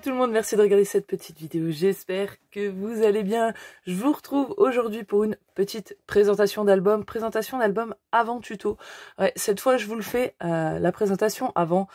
tout le monde, merci de regarder cette petite vidéo, j'espère que vous allez bien. Je vous retrouve aujourd'hui pour une petite présentation d'album avant tuto. Ouais, cette fois je vous le fais, la présentation avant,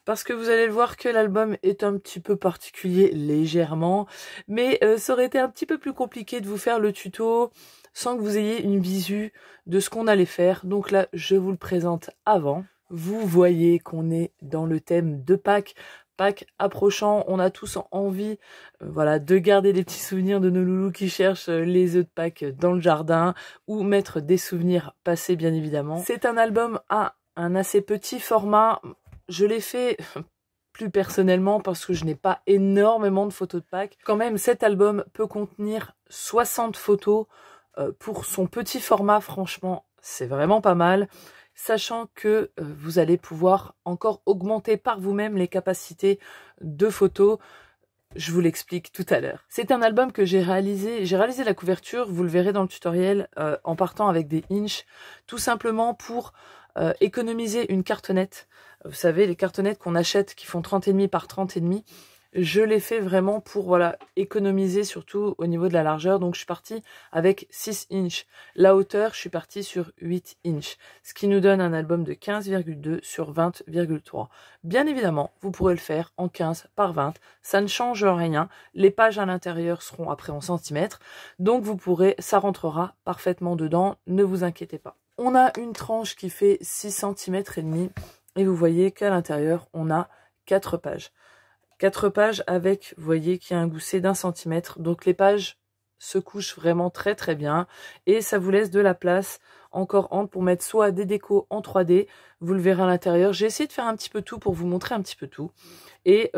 parce que vous allez le voir que l'album est un petit peu particulier légèrement, mais ça aurait été un petit peu plus compliqué de vous faire le tuto sans que vous ayez une visu de ce qu'on allait faire. Donc là, je vous le présente avant. Vous voyez qu'on est dans le thème de Pâques. Pâques approchant, on a tous envie voilà, de garder des petits souvenirs de nos loulous qui cherchent les œufs de Pâques dans le jardin ou mettre des souvenirs passés bien évidemment. C'est un album à un assez petit format. Je l'ai fait plus personnellement parce que je n'ai pas énormément de photos de Pâques. Quand même, cet album peut contenir 60 photos pour son petit format. Franchement, c'est vraiment pas mal. Sachant que vous allez pouvoir encore augmenter par vous-même les capacités de photos. Je vous l'explique tout à l'heure. C'est un album que j'ai réalisé la couverture, vous le verrez dans le tutoriel, en partant avec des inches, tout simplement pour économiser une cartonnette. Vous savez, les cartonnettes qu'on achète qui font 30,5 par 30,5. Je l'ai fait vraiment pour voilà économiser surtout au niveau de la largeur. Donc je suis partie avec 6 inches. La hauteur, je suis partie sur 8 inches. Ce qui nous donne un album de 15,2 sur 20,3. Bien évidemment, vous pourrez le faire en 15 par 20. Ça ne change rien. Les pages à l'intérieur seront après en centimètres. Donc vous pourrez, ça rentrera parfaitement dedans. Ne vous inquiétez pas. On a une tranche qui fait 6 cm et demi. Et vous voyez qu'à l'intérieur, on a 4 pages. 4 pages avec, vous voyez qu'il y a un gousset d'1 centimètre. Donc les pages se couchent vraiment très très bien. Et ça vous laisse de la place encore pour mettre soit des décos en 3D. Vous le verrez à l'intérieur. J'ai essayé de faire un petit peu tout pour vous montrer un petit peu tout. Et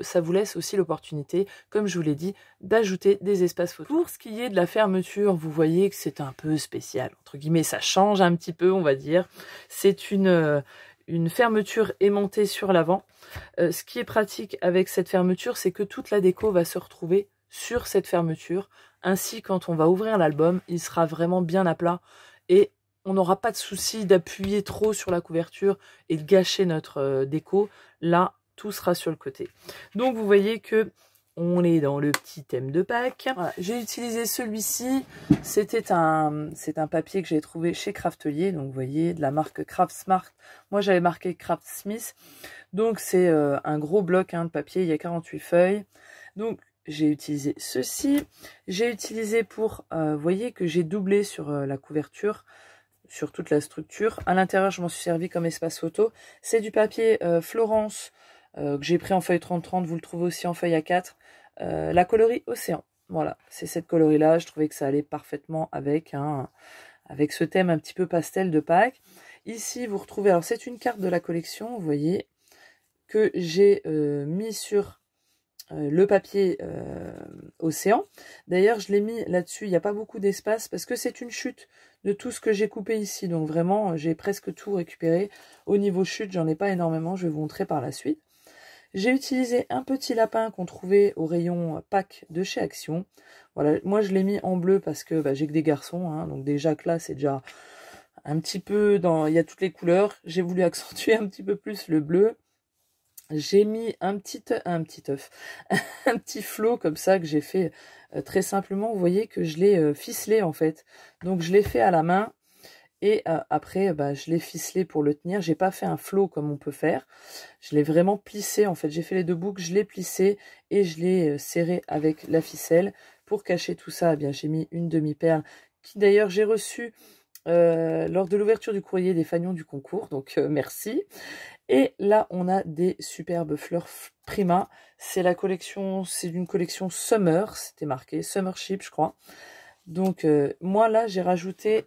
ça vous laisse aussi l'opportunité, comme je vous l'ai dit, d'ajouter des espaces photos. Pour ce qui est de la fermeture, vous voyez que c'est un peu spécial. Entre guillemets, ça change un petit peu, on va dire. C'est une fermeture aimantée sur l'avant. Ce qui est pratique avec cette fermeture, c'est que toute la déco va se retrouver sur cette fermeture. Ainsi, quand on va ouvrir l'album, il sera vraiment bien à plat et on n'aura pas de souci d'appuyer trop sur la couverture et de gâcher notre déco. Là, tout sera sur le côté. Donc, vous voyez que on est dans le petit thème de Pâques. Voilà. J'ai utilisé celui-ci. C'est un papier que j'ai trouvé chez Craftelier. Donc, vous voyez, de la marque Craft Smart. Moi, j'avais marqué Craft Smith. Donc, c'est un gros bloc de papier. Il y a 48 feuilles. Donc, j'ai utilisé ceci. J'ai utilisé pour... vous voyez que j'ai doublé sur la couverture, sur toute la structure. À l'intérieur, je m'en suis servi comme espace photo. C'est du papier Florence que j'ai pris en feuille 30-30. Vous le trouvez aussi en feuille A4. La coloris Océan. Voilà, c'est cette coloris-là. Je trouvais que ça allait parfaitement avec ce thème un petit peu pastel de Pâques. Ici, vous retrouvez... Alors, c'est une carte de la collection, vous voyez, que j'ai mis sur le papier Océan. D'ailleurs, je l'ai mis là-dessus. Il n'y a pas beaucoup d'espace parce que c'est une chute de tout ce que j'ai coupé ici. Donc, vraiment, j'ai presque tout récupéré. Au niveau chute, j'en ai pas énormément. Je vais vous montrer par la suite. J'ai utilisé un petit lapin qu'on trouvait au rayon Pâques de chez Action. Voilà, moi je l'ai mis en bleu parce que j'ai que des garçons, hein, donc déjà que là c'est déjà un petit peu dans... Il y a toutes les couleurs. J'ai voulu accentuer un petit peu plus le bleu. J'ai mis un petit œuf, un petit flot comme ça que j'ai fait très simplement. Vous voyez que je l'ai ficelé en fait. Donc je l'ai fait à la main. Et après, je l'ai ficelé pour le tenir. J'ai pas fait un flot comme on peut faire. Je l'ai vraiment plissé. En fait, j'ai fait les deux boucles, je l'ai plissé et je l'ai serré avec la ficelle. Pour cacher tout ça, eh bien, j'ai mis une demi-perle qui d'ailleurs j'ai reçue lors de l'ouverture du courrier des Fagnons du concours. Donc, merci. Et là, on a des superbes fleurs Prima. C'est la collection, c'est d'une collection Summer. C'était marqué Summership, je crois. Donc, moi, là, j'ai rajouté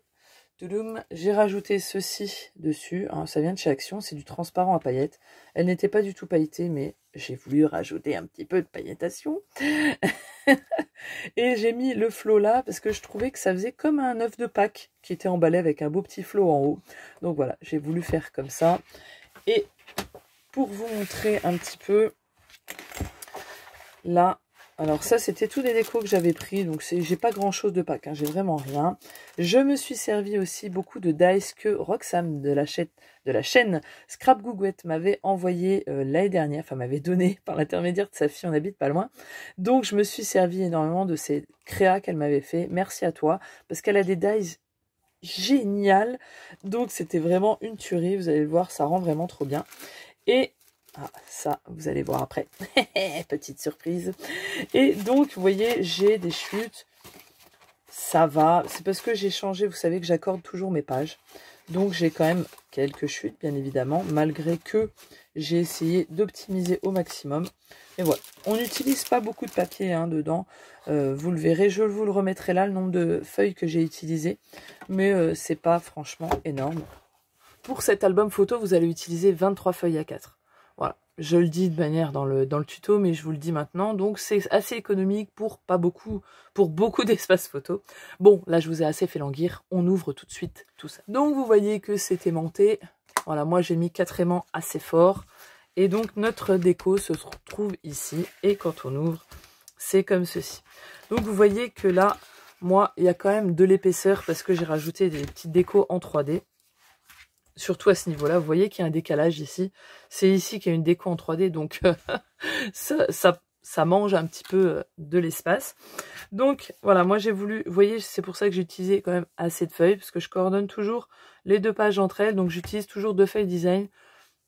ceci dessus, hein, ça vient de chez Action, c'est du transparent à paillettes. Elle n'était pas du tout pailletée, mais j'ai voulu rajouter un petit peu de pailletation. Et j'ai mis le flot là, parce que je trouvais que ça faisait comme un œuf de Pâques, qui était emballé avec un beau petit flot en haut. Donc voilà, j'ai voulu faire comme ça. Et pour vous montrer un petit peu, là, Alors ça, c'était tous les décos que j'avais pris, donc j'ai pas grand chose de Pâques, hein, j'ai vraiment rien. Je me suis servi aussi beaucoup de dice que Roxane de la chaîne Scrap Gougouette m'avait envoyé l'année dernière, enfin m'avait donné par l'intermédiaire de sa fille, on habite pas loin. Donc je me suis servi énormément de ces créas qu'elle m'avait fait. Merci à toi, parce qu'elle a des dice géniales, donc c'était vraiment une tuerie, vous allez le voir, ça rend vraiment trop bien. Et ça, vous allez voir après. Petite surprise. Et donc, vous voyez, j'ai des chutes. Ça va. C'est parce que j'ai changé. Vous savez que j'accorde toujours mes pages. Donc, j'ai quand même quelques chutes, bien évidemment. Malgré que j'ai essayé d'optimiser au maximum. Et voilà. On n'utilise pas beaucoup de papier dedans. Vous le verrez. Je vous le remettrai là, le nombre de feuilles que j'ai utilisées. Mais c'est pas franchement énorme. Pour cet album photo, vous allez utiliser 23 feuilles A4. Voilà, je le dis de manière dans le tuto, mais je vous le dis maintenant. Donc c'est assez économique pour beaucoup d'espace photo. Bon, là je vous ai assez fait languir, on ouvre tout de suite tout ça. Donc vous voyez que c'est aimanté. Voilà, moi j'ai mis 4 aimants assez forts. Et donc notre déco se trouve ici. Et quand on ouvre, c'est comme ceci. Donc vous voyez que là, moi, il y a quand même de l'épaisseur parce que j'ai rajouté des petites décos en 3D. Surtout à ce niveau-là, vous voyez qu'il y a un décalage ici. C'est ici qu'il y a une déco en 3D, donc ça mange un petit peu de l'espace. Donc voilà, moi j'ai voulu, vous voyez, c'est pour ça que j'ai utilisé quand même assez de feuilles, parce que je coordonne toujours les 2 pages entre elles, donc j'utilise toujours 2 feuilles design.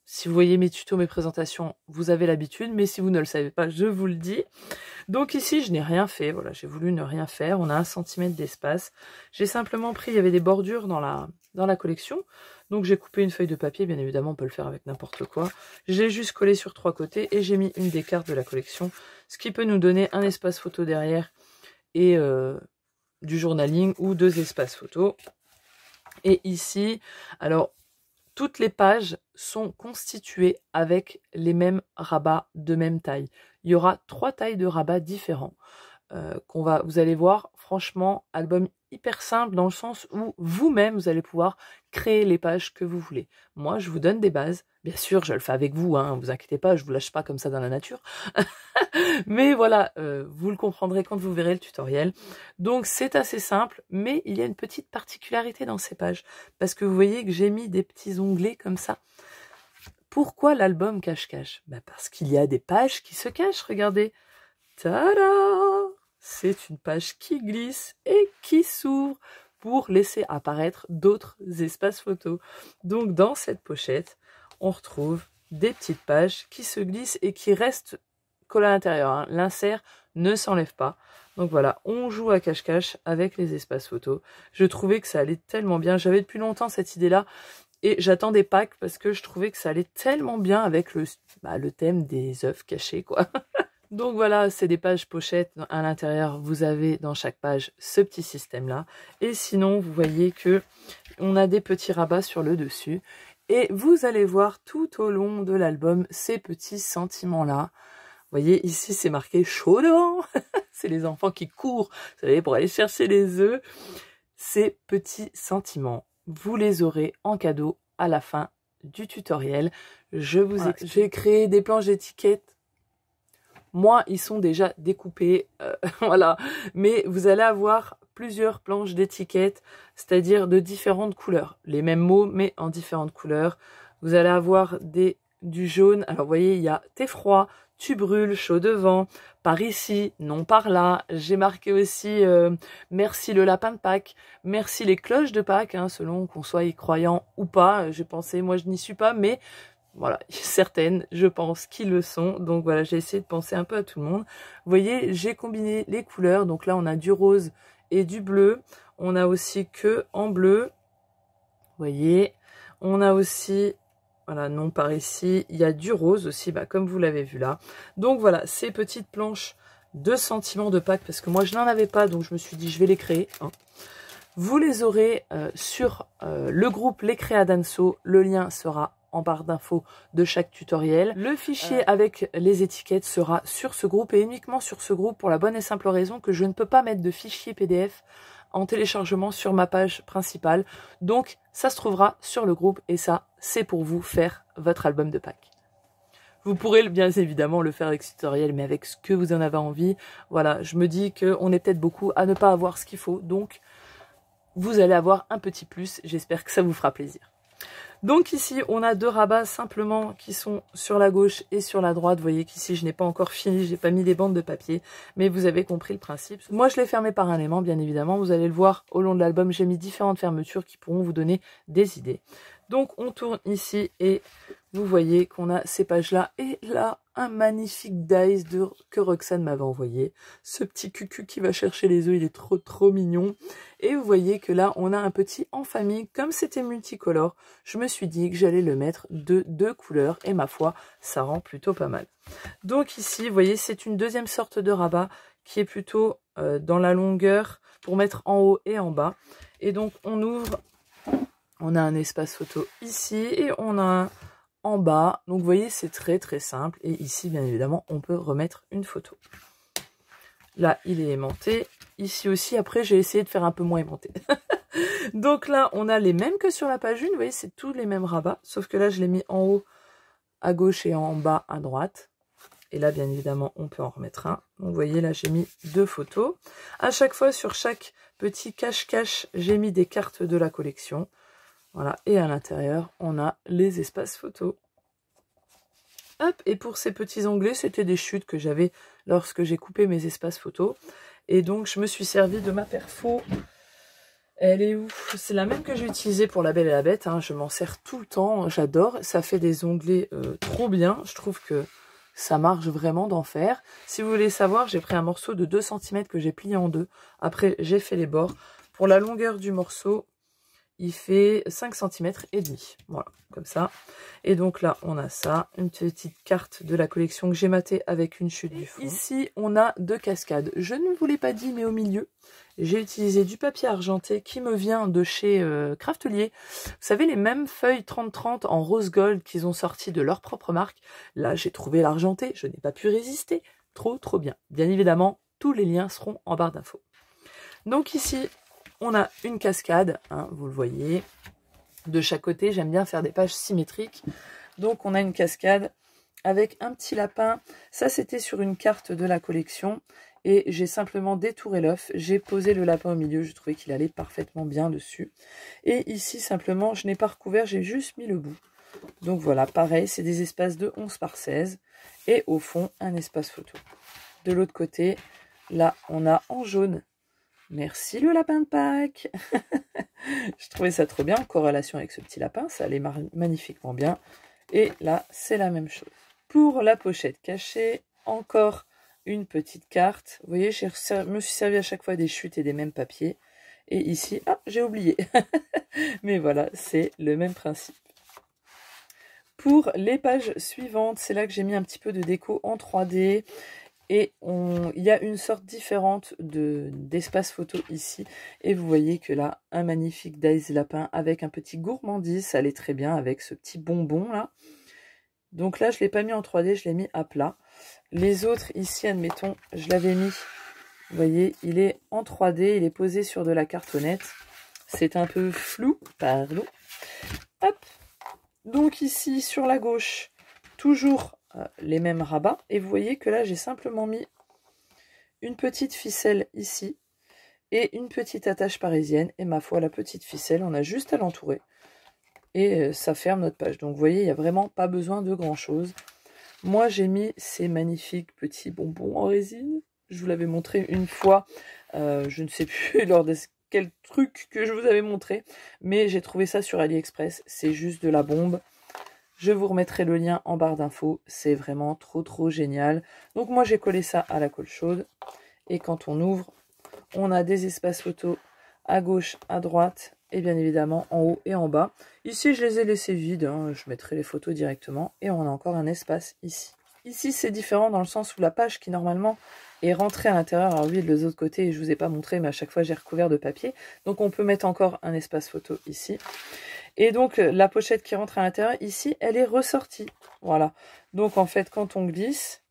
Si vous voyez mes tutos, mes présentations, vous avez l'habitude, mais si vous ne le savez pas, je vous le dis. Donc ici, je n'ai rien fait, voilà, j'ai voulu ne rien faire. On a 1 cm d'espace. J'ai simplement pris, il y avait des bordures dans la collection, donc j'ai coupé une feuille de papier, bien évidemment, on peut le faire avec n'importe quoi. J'ai juste collé sur 3 côtés et j'ai mis une des cartes de la collection, ce qui peut nous donner un espace photo derrière et du journaling ou 2 espaces photo. Et ici, alors, toutes les pages sont constituées avec les mêmes rabats de même taille. Il y aura 3 tailles de rabats différents. Vous allez voir, franchement, album hyper simple dans le sens où vous-même, vous allez pouvoir créer les pages que vous voulez. Moi, je vous donne des bases. Bien sûr, je le fais avec vous, vous inquiétez pas, je vous lâche pas comme ça dans la nature. Mais voilà, vous le comprendrez quand vous verrez le tutoriel. Donc, c'est assez simple, mais il y a une petite particularité dans ces pages. Parce que vous voyez que j'ai mis des petits onglets comme ça. Pourquoi l'album cache-cache? Parce qu'il y a des pages qui se cachent, regardez. Tada! C'est une page qui glisse et qui s'ouvre pour laisser apparaître d'autres espaces photos. Donc dans cette pochette, on retrouve des petites pages qui se glissent et qui restent collées à l'intérieur. L'insert ne s'enlève pas. Donc voilà, on joue à cache-cache avec les espaces photos. Je trouvais que ça allait tellement bien. J'avais depuis longtemps cette idée-là. Et j'attendais Pâques parce que je trouvais que ça allait tellement bien avec le thème des œufs cachés, quoi. Donc voilà, c'est des pages pochettes. À l'intérieur, vous avez dans chaque page ce petit système-là. Et sinon, vous voyez que on a des petits rabats sur le dessus. Et vous allez voir tout au long de l'album ces petits sentiments-là. Vous voyez, ici, c'est marqué chaud devant. C'est les enfants qui courent, vous savez, pour aller chercher les œufs. Ces petits sentiments, vous les aurez en cadeau à la fin du tutoriel. Je vous explique. J'ai créé des planches d'étiquettes. Moi, ils sont déjà découpés, voilà. Mais vous allez avoir plusieurs planches d'étiquettes, c'est-à-dire de différentes couleurs. Les mêmes mots, mais en différentes couleurs. Vous allez avoir du jaune. Alors, vous voyez, il y a « T'es froid »,« Tu brûles »,« Chaud devant »,« Par ici »,« Non par là ». J'ai marqué aussi « Merci le lapin de Pâques »,« Merci les cloches de Pâques », selon qu'on soit y croyant ou pas. J'ai pensé, moi je n'y suis pas, mais... Voilà, certaines, je pense, qui le sont. Donc voilà, j'ai essayé de penser un peu à tout le monde. Vous voyez, j'ai combiné les couleurs. Donc là, on a du rose et du bleu. On a aussi que en bleu. Vous voyez, on a aussi, voilà, non par ici, il y a du rose aussi, comme vous l'avez vu là. Donc voilà, ces petites planches de sentiments de Pâques, parce que moi, je n'en avais pas, donc je me suis dit, je vais les créer. Vous les aurez sur le groupe Les Créas d'Anso. Le lien sera en barre d'infos de chaque tutoriel. Le fichier avec les étiquettes sera sur ce groupe et uniquement sur ce groupe pour la bonne et simple raison que je ne peux pas mettre de fichier PDF en téléchargement sur ma page principale. Donc ça se trouvera sur le groupe et ça c'est pour vous faire votre album de Pâques. Vous pourrez bien évidemment le faire avec ce tutoriel, mais avec ce que vous en avez envie. Voilà, je me dis qu'on est peut-être beaucoup à ne pas avoir ce qu'il faut, donc vous allez avoir un petit plus. J'espère que ça vous fera plaisir. Donc ici, on a deux rabats simplement qui sont sur la gauche et sur la droite. Vous voyez qu'ici, je n'ai pas encore fini, j'ai pas mis des bandes de papier, mais vous avez compris le principe. Moi, je l'ai fermé par un aimant, bien évidemment. Vous allez le voir au long de l'album, j'ai mis différentes fermetures qui pourront vous donner des idées. Donc, on tourne ici et vous voyez qu'on a ces pages-là. Et là, un magnifique dice que Roxane m'avait envoyé. Ce petit cucu qui va chercher les œufs, il est trop mignon. Et vous voyez que là, on a un petit en famille. Comme c'était multicolore, je me suis dit que j'allais le mettre de 2 couleurs. Et ma foi, ça rend plutôt pas mal. Donc ici, vous voyez, c'est une deuxième sorte de rabat qui est plutôt dans la longueur pour mettre en haut et en bas. Et donc, on ouvre, on a un espace photo ici et on a un en bas. Donc, vous voyez, c'est très simple. Et ici, bien évidemment, on peut remettre une photo. Là, il est aimanté. Ici aussi, après, j'ai essayé de faire un peu moins aimanté. Donc là, on a les mêmes que sur la page 1. Vous voyez, c'est tous les mêmes rabats. Sauf que là, je l'ai mis en haut à gauche et en bas à droite. Et là, bien évidemment, on peut en remettre un. Donc, vous voyez, là, j'ai mis 2 photos. À chaque fois, sur chaque petit cache-cache, j'ai mis des cartes de la collection. Voilà. Et à l'intérieur, on a les espaces photos. Hop, et pour ces petits onglets, c'était des chutes que j'avais lorsque j'ai coupé mes espaces photos. Et donc, je me suis servi de ma perfo. Elle est où? C'est la même que j'ai utilisée pour La Belle et la Bête. Hein. Je m'en sers tout le temps, j'adore. Ça fait des onglets trop bien. Je trouve que ça marche vraiment d'en faire. Si vous voulez savoir, j'ai pris un morceau de 2 cm que j'ai plié en deux. Après, j'ai fait les bords. Pour la longueur du morceau, il fait 5 cm et demi. Voilà, comme ça. Et donc là, on a ça. Une petite carte de la collection que j'ai matée avec une chute du fond. Ici, on a 2 cascades. Je ne vous l'ai pas dit, mais au milieu, j'ai utilisé du papier argenté qui me vient de chez Craftelier. Vous savez, les mêmes feuilles 30-30 en rose gold qu'ils ont sorti de leur propre marque. Là, j'ai trouvé l'argenté. Je n'ai pas pu résister. Trop bien. Bien évidemment, tous les liens seront en barre d'infos. Donc ici, on a une cascade, hein, vous le voyez, de chaque côté. J'aime bien faire des pages symétriques. Donc on a une cascade avec un petit lapin. Ça, c'était sur une carte de la collection. Et j'ai simplement détouré l'œuf. J'ai posé le lapin au milieu. Je trouvais qu'il allait parfaitement bien dessus. Et ici, simplement, je n'ai pas recouvert. J'ai juste mis le bout. Donc voilà, pareil, c'est des espaces de 11 par 16. Et au fond, un espace photo. De l'autre côté, là, on a en jaune. Merci le lapin de Pâques. Je trouvais ça trop bien en corrélation avec ce petit lapin. Ça allait magnifiquement bien. Et là, c'est la même chose. Pour la pochette cachée, encore une petite carte. Vous voyez, je me suis servi à chaque fois des chutes et des mêmes papiers. Et ici, ah, j'ai oublié. Mais voilà, c'est le même principe. Pour les pages suivantes, c'est là que j'ai mis un petit peu de déco en 3D. Et il y a une sorte différente d'espace photo ici. Et vous voyez que là, un magnifique dice lapin avec un petit gourmandise. Ça allait très bien avec ce petit bonbon là. Donc là, je ne l'ai pas mis en 3D, je l'ai mis à plat. Les autres ici, admettons, je l'avais mis. Vous voyez, il est en 3D, il est posé sur de la cartonnette. C'est un peu flou, pardon. Hop. Donc ici, sur la gauche, toujours les mêmes rabats. Et vous voyez que là, j'ai simplement mis une petite ficelle ici et une petite attache parisienne. Et ma foi, la petite ficelle, on a juste à l'entourer. Et ça ferme notre page. Donc vous voyez, il n'y a vraiment pas besoin de grand-chose. Moi, j'ai mis ces magnifiques petits bonbons en résine. Je vous l'avais montré une fois. Je ne sais plus lors de quel truc que je vous avais montré. Mais j'ai trouvé ça sur AliExpress. C'est juste de la bombe. Je vous remettrai le lien en barre d'infos. C'est vraiment trop génial. Donc moi, j'ai collé ça à la colle chaude. Et quand on ouvre, on a des espaces photos à gauche, à droite. Et bien évidemment, en haut et en bas. Ici, je les ai laissés vides. Hein. Je mettrai les photos directement. Et on a encore un espace ici. Ici, c'est différent dans le sens où la page qui, normalement, est rentrée à l'intérieur. Alors oui, de l'autre côté, je ne vous ai pas montré, mais à chaque fois, j'ai recouvert de papier. Donc, on peut mettre encore un espace photo ici. Et donc, la pochette qui rentre à l'intérieur, ici, elle est ressortie. Voilà. Donc, en fait, quand on glisse,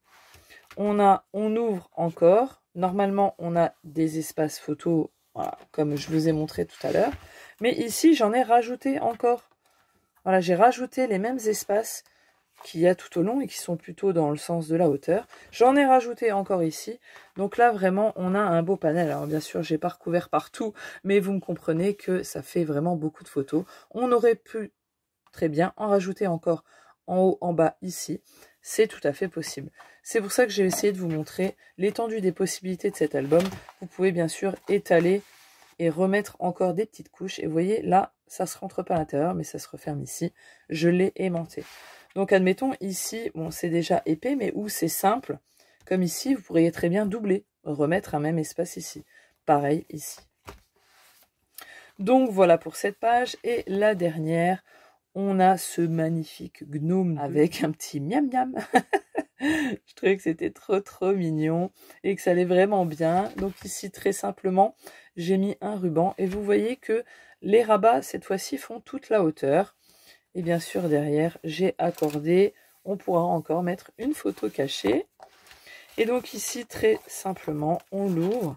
on ouvre encore. Normalement, on a des espaces photos, voilà, comme je vous ai montré tout à l'heure. Mais ici, j'en ai rajouté encore. Voilà, j'ai rajouté les mêmes espaces qu'il y a tout au long et qui sont plutôt dans le sens de la hauteur. J'en ai rajouté encore ici. Donc là, vraiment, on a un beau panel. Alors bien sûr, j'ai pas recouvert partout, mais vous me comprenez que ça fait vraiment beaucoup de photos. On aurait pu très bien en rajouter encore en haut, en bas, ici. C'est tout à fait possible. C'est pour ça que j'ai essayé de vous montrer l'étendue des possibilités de cet album. Vous pouvez bien sûr étaler et remettre encore des petites couches. Et vous voyez, là, ça se rentre pas à l'intérieur, mais ça se referme ici. Je l'ai aimanté. Donc, admettons, ici, bon, c'est déjà épais, mais où c'est simple, comme ici, vous pourriez très bien doubler, remettre un même espace ici. Pareil ici. Donc, voilà pour cette page. Et la dernière, on a ce magnifique gnome avec un petit miam miam. Je trouvais que c'était trop mignon et que ça allait vraiment bien. Donc ici, très simplement, j'ai mis un ruban. Et vous voyez que les rabats, cette fois-ci, font toute la hauteur. Et bien sûr, derrière, j'ai accordé. On pourra encore mettre une photo cachée. Et donc ici, très simplement, on l'ouvre.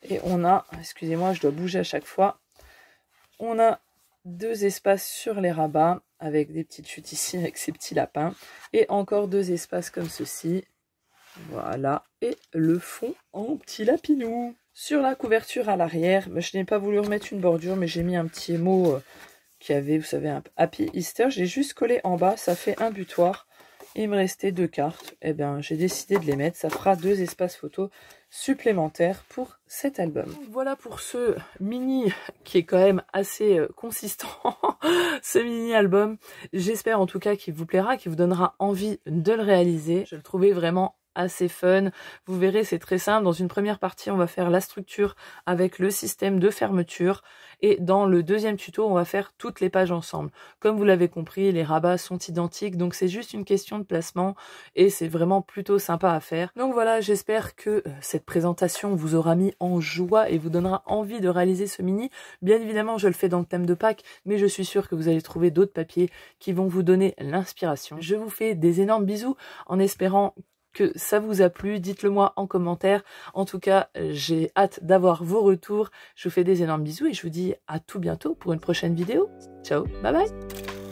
Et on a, excusez-moi, je dois bouger à chaque fois. On a 2 espaces sur les rabats avec des petites chutes ici avec ces petits lapins et encore 2 espaces comme ceci, voilà, et le fond en petit lapinou. Sur la couverture à l'arrière, je n'ai pas voulu remettre une bordure, mais j'ai mis un petit mot qui avait, vous savez, un Happy Easter. J'ai juste collé en bas, ça fait un butoir. Il me restait 2 cartes, et bien j'ai décidé de les mettre, ça fera 2 espaces photos supplémentaires pour cet album. Voilà pour ce mini qui est quand même assez consistant, ce mini album. J'espère en tout cas qu'il vous plaira, qu'il vous donnera envie de le réaliser. Je le trouvais vraiment assez fun. Vous verrez, c'est très simple. Dans une première partie, on va faire la structure avec le système de fermeture. Et dans le deuxième tuto, on va faire toutes les pages ensemble. Comme vous l'avez compris, les rabats sont identiques. Donc, c'est juste une question de placement. Et c'est vraiment plutôt sympa à faire. Donc voilà, j'espère que cette présentation vous aura mis en joie et vous donnera envie de réaliser ce mini. Bien évidemment, je le fais dans le thème de Pâques. Mais je suis sûre que vous allez trouver d'autres papiers qui vont vous donner l'inspiration. Je vous fais des énormes bisous en espérant que ça vous a plu, dites-le moi en commentaire. En tout cas, j'ai hâte d'avoir vos retours. Je vous fais des énormes bisous et je vous dis à tout bientôt pour une prochaine vidéo. Ciao, bye bye.